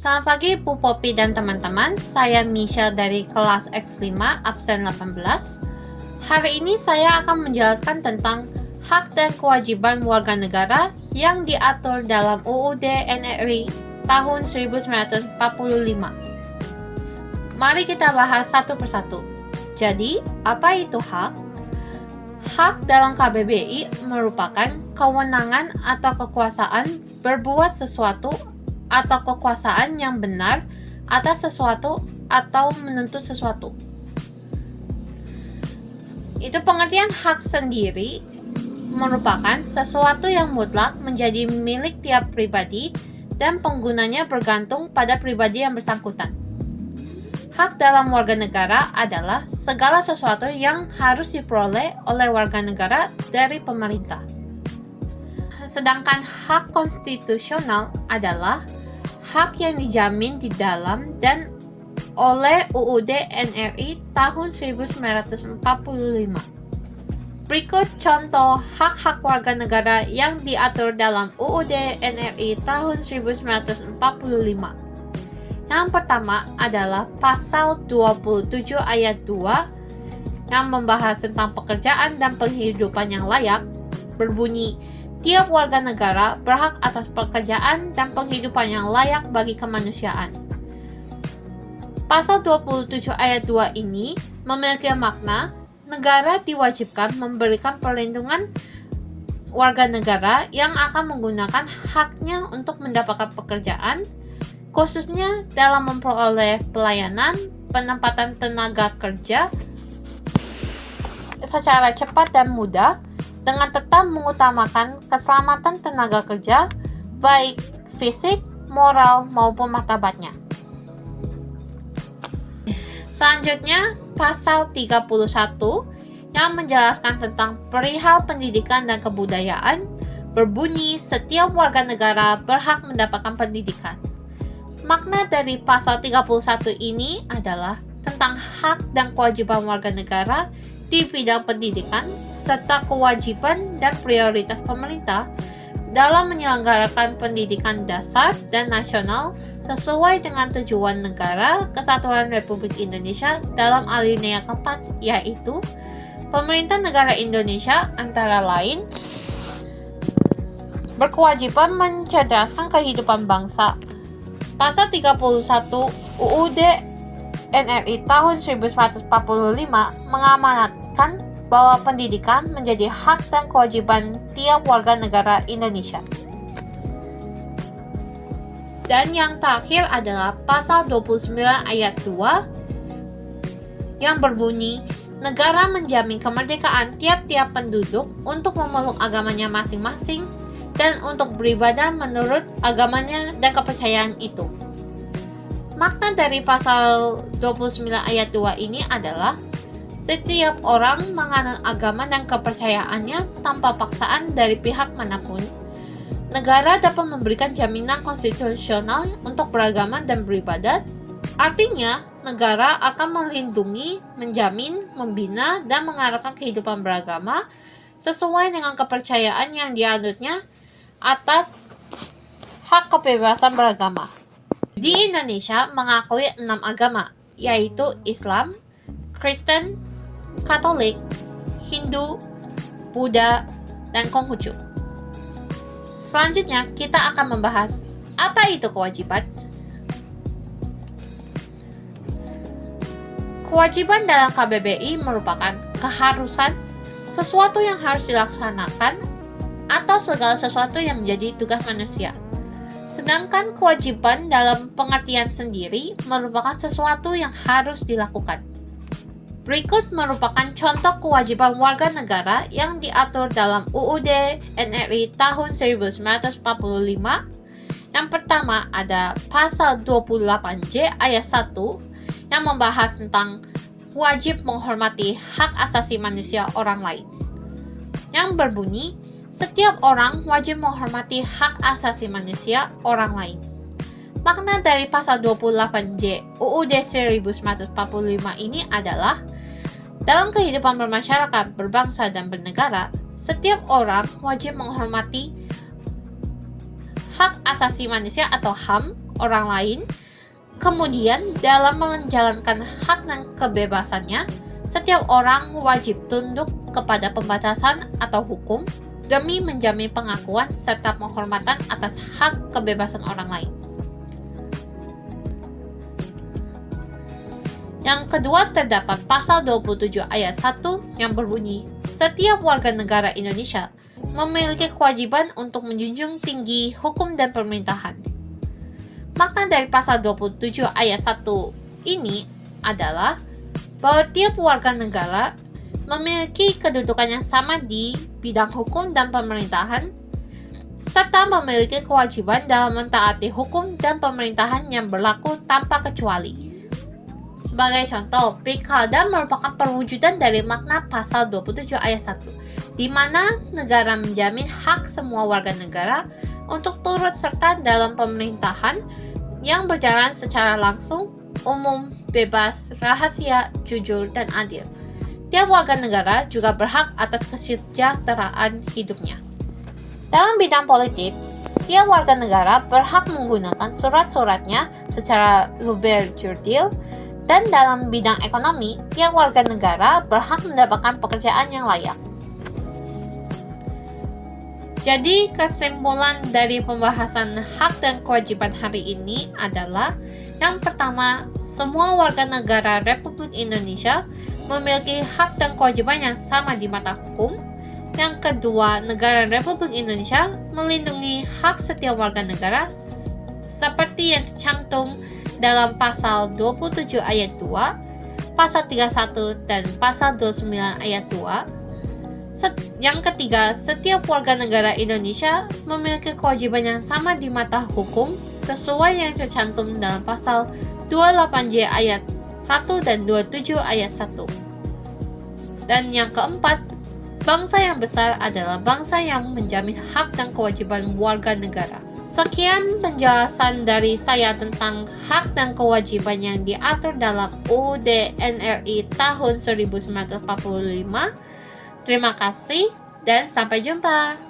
Selamat pagi Bu Poppy dan teman-teman, saya Michelle dari kelas X5 absen 18. Hari ini saya akan menjelaskan tentang hak dan kewajiban warga negara yang diatur dalam UUD NRI tahun 1945. Mari kita bahas satu persatu. Jadi, apa itu hak? Hak dalam KBBI merupakan kewenangan atau kekuasaan berbuat sesuatu atau kekuasaan yang benar atas sesuatu atau menuntut sesuatu. Itu pengertian hak sendiri merupakan sesuatu yang mutlak menjadi milik tiap pribadi dan penggunanya bergantung pada pribadi yang bersangkutan. Hak dalam warga negara adalah segala sesuatu yang harus diperoleh oleh warga negara dari pemerintah. Sedangkan hak konstitusional adalah hak yang dijamin di dalam dan oleh UUD NRI tahun 1945. Berikut contoh hak-hak warga negara yang diatur dalam UUD NRI tahun 1945. Yang pertama adalah pasal 27 ayat 2 yang membahas tentang pekerjaan dan penghidupan yang layak, berbunyi, tiap warga negara berhak atas pekerjaan dan penghidupan yang layak bagi kemanusiaan. Pasal 27 ayat 2 ini memiliki makna negara diwajibkan memberikan perlindungan warga negara yang akan menggunakan haknya untuk mendapatkan pekerjaan, khususnya dalam memperoleh pelayanan penempatan tenaga kerja secara cepat dan mudah, dengan tetap mengutamakan keselamatan tenaga kerja, baik fisik, moral, maupun martabatnya. Selanjutnya, pasal 31 yang menjelaskan tentang perihal pendidikan dan kebudayaan, berbunyi setiap warga negara berhak mendapatkan pendidikan. Makna dari pasal 31 ini adalah tentang hak dan kewajiban warga negara di bidang pendidikan, serta kewajiban dan prioritas pemerintah dalam menyelenggarakan pendidikan dasar dan nasional sesuai dengan tujuan negara Kesatuan Republik Indonesia dalam alinea keempat, yaitu pemerintah negara Indonesia antara lain berkewajiban mencerdaskan kehidupan bangsa. Pasal 31 UUD NRI tahun 1945 mengamanatkan bahwa pendidikan menjadi hak dan kewajiban tiap warga negara Indonesia. Dan yang terakhir adalah pasal 29 ayat 2 yang berbunyi, negara menjamin kemerdekaan tiap-tiap penduduk untuk memeluk agamanya masing-masing dan untuk beribadah menurut agamanya dan kepercayaan itu. Makna dari pasal 29 ayat 2 ini adalah setiap orang menganut agama dan kepercayaannya tanpa paksaan dari pihak manapun. Negara dapat memberikan jaminan konstitusional untuk beragama dan beribadat. Artinya, negara akan melindungi, menjamin, membina, dan mengarahkan kehidupan beragama sesuai dengan kepercayaan yang dianutnya atas hak kebebasan beragama. Di Indonesia mengakui 6 agama, yaitu Islam, Kristen, Katolik, Hindu, Buddha, dan Konghucu. Selanjutnya, kita akan membahas apa itu kewajiban. Kewajiban dalam KBBI merupakan keharusan, sesuatu yang harus dilaksanakan, atau segala sesuatu yang menjadi tugas manusia. Sedangkan kewajiban dalam pengertian sendiri merupakan sesuatu yang harus dilakukan. Berikut merupakan contoh kewajiban warga negara yang diatur dalam UUD NRI tahun 1945. Yang pertama ada pasal 28J ayat 1 yang membahas tentang wajib menghormati hak asasi manusia orang lain. Yang berbunyi, setiap orang wajib menghormati hak asasi manusia orang lain. Makna dari pasal 28J UUD 1945 ini adalah dalam kehidupan bermasyarakat, berbangsa, dan bernegara, setiap orang wajib menghormati hak asasi manusia atau HAM orang lain. Kemudian, dalam menjalankan hak dan kebebasannya, setiap orang wajib tunduk kepada pembatasan atau hukum demi menjamin pengakuan serta penghormatan atas hak kebebasan orang lain. Yang kedua, terdapat pasal 27 ayat 1 yang berbunyi, setiap warga negara Indonesia memiliki kewajiban untuk menjunjung tinggi hukum dan pemerintahan. Makna dari pasal 27 ayat 1 ini adalah bahwa tiap warga negara memiliki kedudukan yang sama di bidang hukum dan pemerintahan, serta memiliki kewajiban dalam mentaati hukum dan pemerintahan yang berlaku tanpa kecuali. Sebagai contoh, pilkada merupakan perwujudan dari makna pasal 27 ayat 1, di mana negara menjamin hak semua warga negara untuk turut serta dalam pemerintahan yang berjalan secara langsung, umum, bebas, rahasia, jujur, dan adil. Tiap warga negara juga berhak atas kesejahteraan hidupnya. Dalam bidang politik, tiap warga negara berhak menggunakan surat-suratnya secara luber jurdil, dan dalam bidang ekonomi, tiap warga negara berhak mendapatkan pekerjaan yang layak. Jadi, kesimpulan dari pembahasan hak dan kewajiban hari ini adalah yang pertama, semua warga negara Republik Indonesia memiliki hak dan kewajiban yang sama di mata hukum. Yang kedua, negara Republik Indonesia melindungi hak setiap warga negara seperti yang tercantum dalam pasal 27 ayat 2, pasal 31 dan pasal 29 ayat 2. Yang ketiga, setiap warga negara Indonesia memiliki kewajiban yang sama di mata hukum sesuai yang tercantum dalam pasal 28J ayat 1 dan 27 ayat 1. Dan yang keempat, bangsa yang besar adalah bangsa yang menjamin hak dan kewajiban warga negara. Sekian penjelasan dari saya tentang hak dan kewajiban yang diatur dalam UUD NRI tahun 1945. Terima kasih dan sampai jumpa.